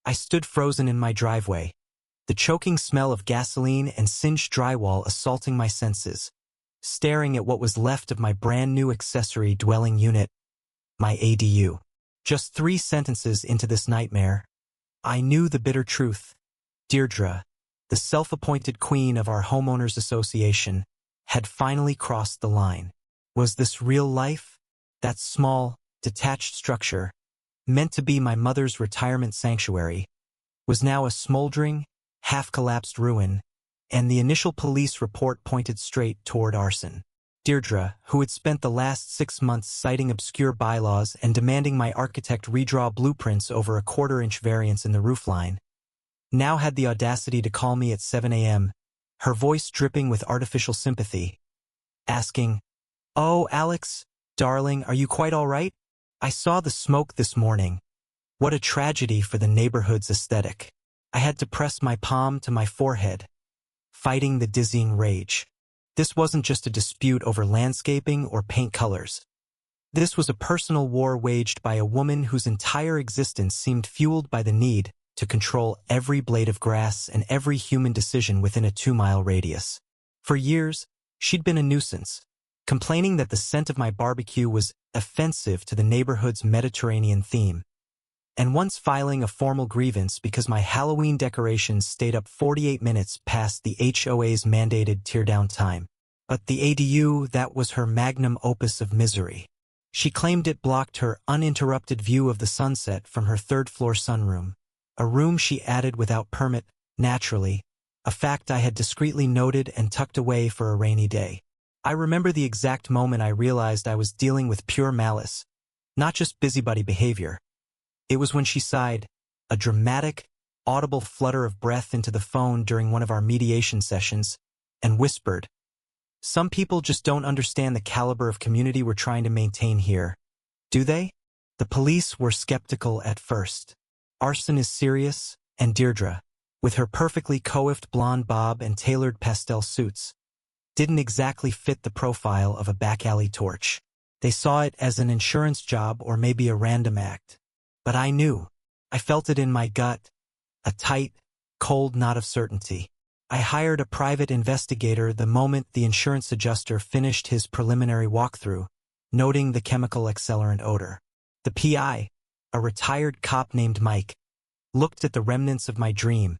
I stood frozen in my driveway, the choking smell of gasoline and singed drywall assaulting my senses, staring at what was left of my brand-new accessory dwelling unit, my ADU. Just 3 sentences into this nightmare, I knew the bitter truth. Deirdre, the self-appointed queen of our homeowners association, had finally crossed the line. Was this real life? That small, detached structure, meant to be my mother's retirement sanctuary, was now a smoldering, half-collapsed ruin, and the initial police report pointed straight toward arson. Deirdre, who had spent the last 6 months citing obscure bylaws and demanding my architect redraw blueprints over a 1/4-inch variance in the roofline, now had the audacity to call me at 7 a.m., her voice dripping with artificial sympathy, asking, "Oh, Alex, darling, are you quite all right? I saw the smoke this morning. What a tragedy for the neighborhood's aesthetic." I had to press my palm to my forehead, fighting the dizzying rage. This wasn't just a dispute over landscaping or paint colors. This was a personal war waged by a woman whose entire existence seemed fueled by the need to control every blade of grass and every human decision within a 2-mile radius. For years, she'd been a nuisance, complaining that the scent of my barbecue was offensive to the neighborhood's Mediterranean theme, and once filing a formal grievance because my Halloween decorations stayed up 48 minutes past the HOA's mandated teardown time. But the ADU, that was her magnum opus of misery. She claimed it blocked her uninterrupted view of the sunset from her 3rd-floor sunroom, a room she added without permit, naturally, a fact I had discreetly noted and tucked away for a rainy day. I remember the exact moment I realized I was dealing with pure malice, not just busybody behavior. It was when she sighed, a dramatic, audible flutter of breath into the phone during one of our mediation sessions, and whispered, "Some people just don't understand the caliber of community we're trying to maintain here, do they?" The police were skeptical at first. Arson is serious, and Deirdre, with her perfectly coiffed blonde bob and tailored pastel suits, didn't exactly fit the profile of a back-alley torch. They saw it as an insurance job or maybe a random act. But I knew. I felt it in my gut, a tight, cold knot of certainty. I hired a private investigator the moment the insurance adjuster finished his preliminary walkthrough, noting the chemical accelerant odor. The PI, a retired cop named Mike, looked at the remnants of my dream,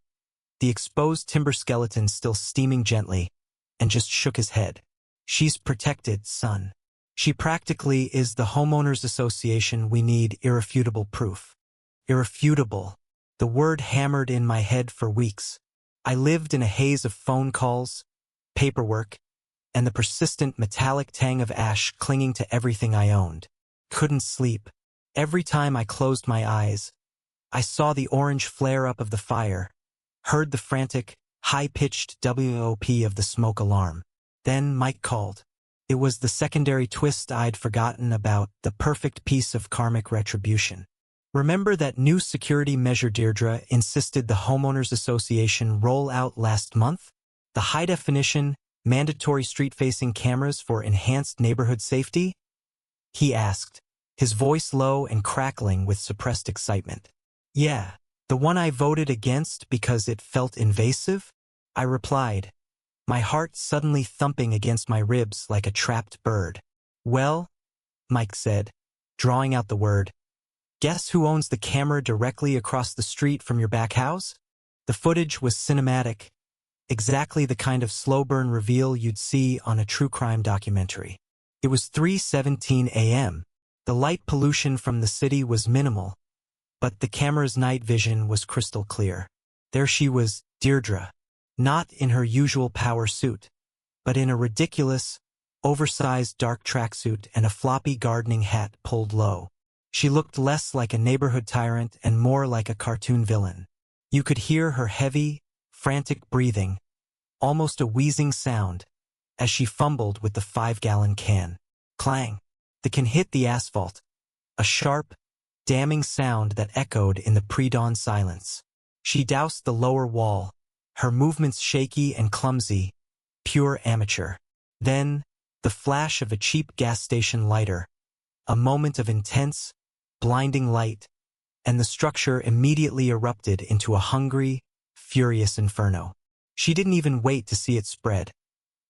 the exposed timber skeleton still steaming gently, and just shook his head. "She's protected, son. She practically is the homeowners association we need irrefutable proof." Irrefutable. The word hammered in my head for weeks. I lived in a haze of phone calls, paperwork, and the persistent metallic tang of ash clinging to everything I owned. Couldn't sleep. Every time I closed my eyes, I saw the orange flare-up of the fire, heard the frantic, high-pitched WOP of the smoke alarm. Then Mike called. It was the secondary twist I'd forgotten about, the perfect piece of karmic retribution. "Remember that new security measure Deirdre insisted the homeowners association roll out last month? The high-definition, mandatory street-facing cameras for enhanced neighborhood safety?" he asked, his voice low and crackling with suppressed excitement. "Yeah, the one I voted against because it felt invasive?" I replied, my heart suddenly thumping against my ribs like a trapped bird. "Well," Mike said, drawing out the word, "guess who owns the camera directly across the street from your back house?" The footage was cinematic, exactly the kind of slow-burn reveal you'd see on a true crime documentary. It was 3:17 a.m. The light pollution from the city was minimal, but the camera's night vision was crystal clear. There she was, Deirdre, not in her usual power suit, but in a ridiculous, oversized dark tracksuit and a floppy gardening hat pulled low. She looked less like a neighborhood tyrant and more like a cartoon villain. You could hear her heavy, frantic breathing, almost a wheezing sound, as she fumbled with the 5-gallon can. Clang! The can hit the asphalt, a sharp, damning sound that echoed in the pre-dawn silence. She doused the lower wall, her movements shaky and clumsy, pure amateur. Then, the flash of a cheap gas station lighter, a moment of intense, blinding light, and the structure immediately erupted into a hungry, furious inferno. She didn't even wait to see it spread.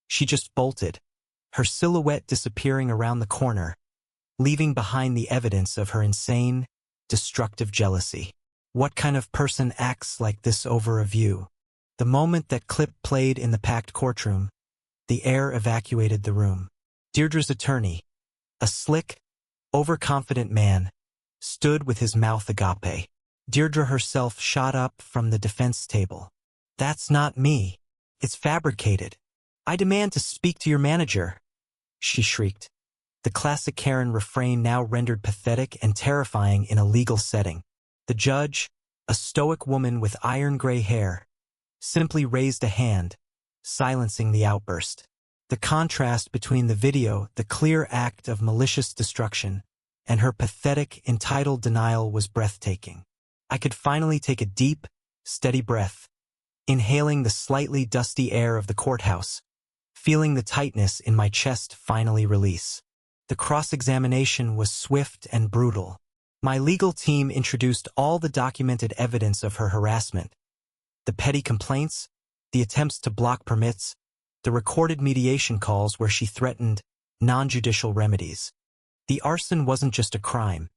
She just bolted, her silhouette disappearing around the corner, leaving behind the evidence of her insane, destructive jealousy. What kind of person acts like this over a view? The moment that clip played in the packed courtroom, the air evacuated the room. Deirdre's attorney, a slick, overconfident man, stood with his mouth agape. Deirdre herself shot up from the defense table. "That's not me. It's fabricated. I demand to speak to your manager," she shrieked. The classic Karen refrain now rendered pathetic and terrifying in a legal setting. The judge, a stoic woman with iron-gray hair, simply raised a hand, silencing the outburst. The contrast between the video, the clear act of malicious destruction, and her pathetic, entitled denial was breathtaking. I could finally take a deep, steady breath, inhaling the slightly dusty air of the courthouse, feeling the tightness in my chest finally release. The cross-examination was swift and brutal. My legal team introduced all the documented evidence of her harassment, the petty complaints, the attempts to block permits, the recorded mediation calls where she threatened non-judicial remedies. The arson wasn't just a crime.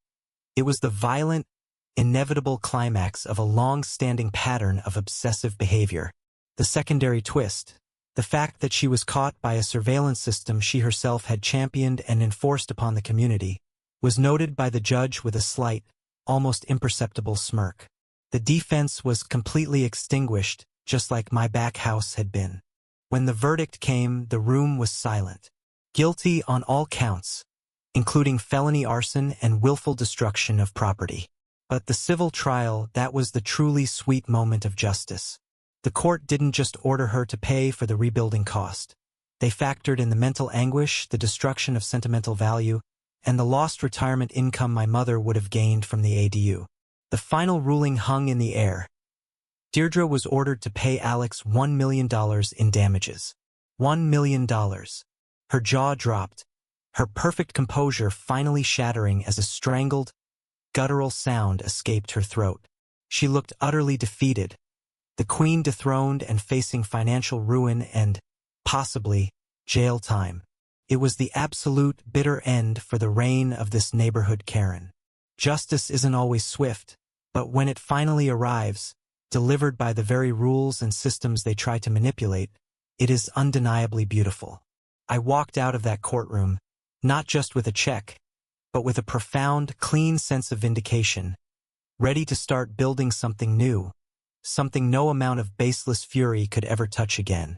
It was the violent, inevitable climax of a long-standing pattern of obsessive behavior. The secondary twist, the fact that she was caught by a surveillance system she herself had championed and enforced upon the community, was noted by the judge with a slight, almost imperceptible smirk. The defense was completely extinguished, just like my back house had been. When the verdict came, the room was silent. Guilty on all counts, including felony arson and willful destruction of property. But the civil trial, that was the truly sweet moment of justice. The court didn't just order her to pay for the rebuilding cost. They factored in the mental anguish, the destruction of sentimental value, and the lost retirement income my mother would have gained from the ADU. The final ruling hung in the air. Deirdre was ordered to pay Alex $1 million in damages. $1 million. Her jaw dropped, her perfect composure finally shattering as a strangled, guttural sound escaped her throat. She looked utterly defeated, the queen dethroned and facing financial ruin and, possibly, jail time. It was the absolute bitter end for the reign of this neighborhood Karen. Justice isn't always swift, but when it finally arrives, delivered by the very rules and systems they try to manipulate, it is undeniably beautiful. I walked out of that courtroom, not just with a check, but with a profound, clean sense of vindication, ready to start building something new, something no amount of baseless fury could ever touch again.